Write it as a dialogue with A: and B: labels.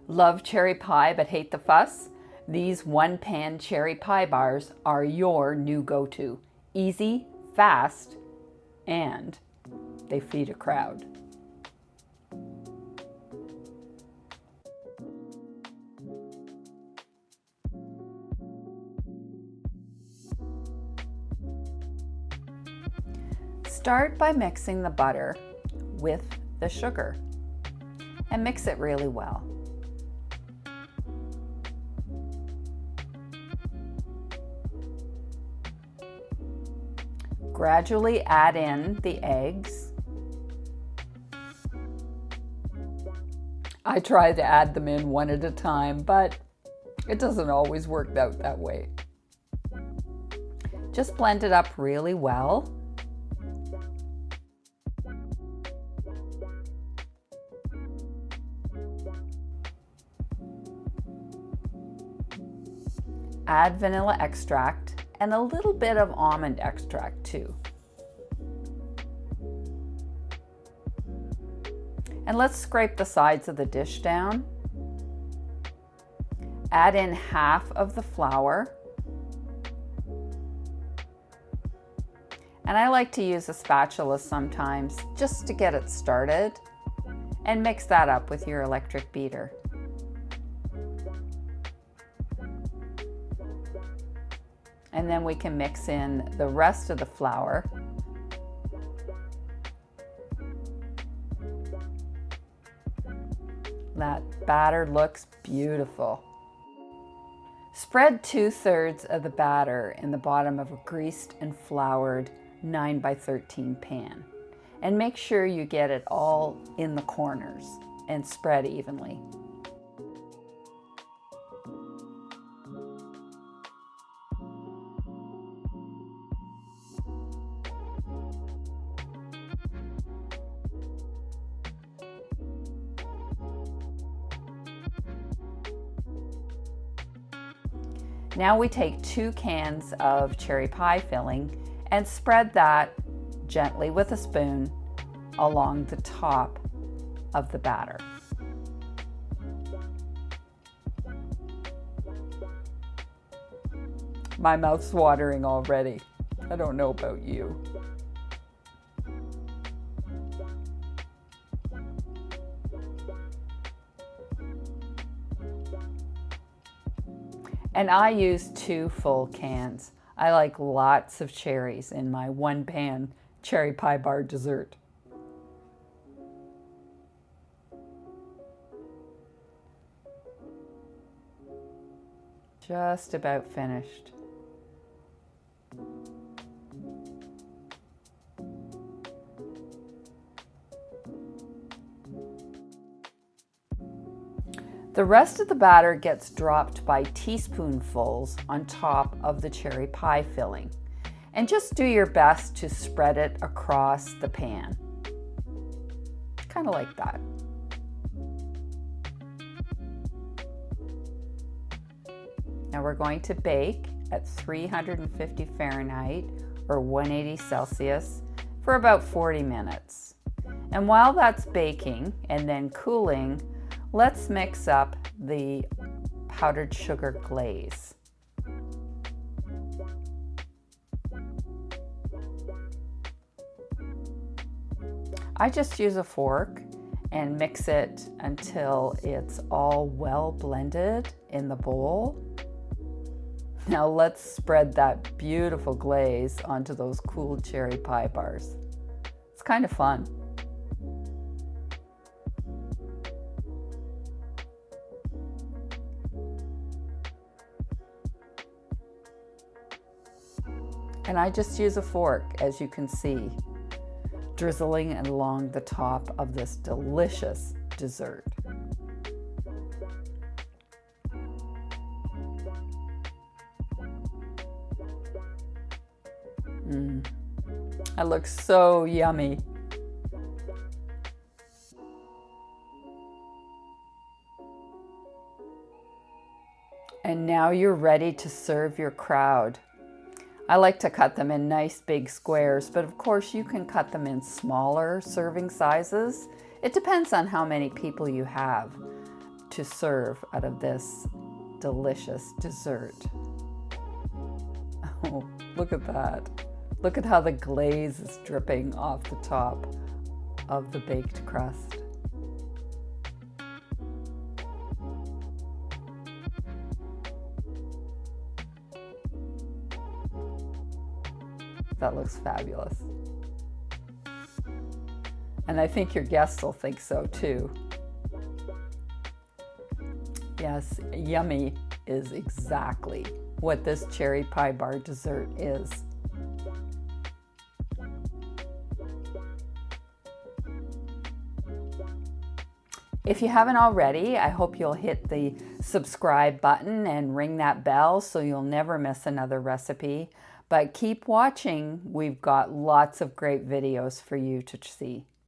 A: Love cherry pie but hate the fuss? These one-pan cherry pie bars are your new go-to. Easy, fast, and they feed a crowd. Start by mixing the butter with the sugar and mix it really well. Gradually add in the eggs. I try to add them in one at a time, but it doesn't always work out that way. Just blend it up really well. Add vanilla extract and a little bit of almond extract too. And let's scrape the sides of the dish down. Add in half of the flour. And I like to use a spatula sometimes just to get it started, and mix that up with your electric beater. And then we can mix in the rest of the flour. That batter looks beautiful. Spread 2/3 of the batter in the bottom of a greased and floured 9x13 pan. And make sure you get it all in the corners and spread evenly. Now we take 2 cans of cherry pie filling and spread that gently with a spoon along the top of the batter. My mouth's watering already. I don't know about you. And I use 2 full cans. I like lots of cherries in my one-pan cherry pie bar dessert. Just about finished. The rest of the batter gets dropped by teaspoonfuls on top of the cherry pie filling. And just do your best to spread it across the pan. Kind of like that. Now we're going to bake at 350 Fahrenheit or 180 Celsius for about 40 minutes. And while that's baking and then cooling, let's mix up the powdered sugar glaze. I just use a fork and mix it until it's all well blended in the bowl. Now let's spread that beautiful glaze onto those cool cherry pie bars. It's kind of fun. And I just use a fork, as you can see, drizzling along the top of this delicious dessert. That looks so yummy. And now you're ready to serve your crowd. I like to cut them in nice big squares, but of course you can cut them in smaller serving sizes. It depends on how many people you have. to serve out of this delicious dessert. Oh, look at that. Look at how the glaze is dripping off the top of the baked crust. That looks fabulous. And I think your guests will think so too. Yes, yummy is exactly what this cherry pie bar dessert is. If you haven't already, I hope you'll hit the subscribe button and ring that bell so you'll never miss another recipe. But keep watching. We've got lots of great videos for you to see.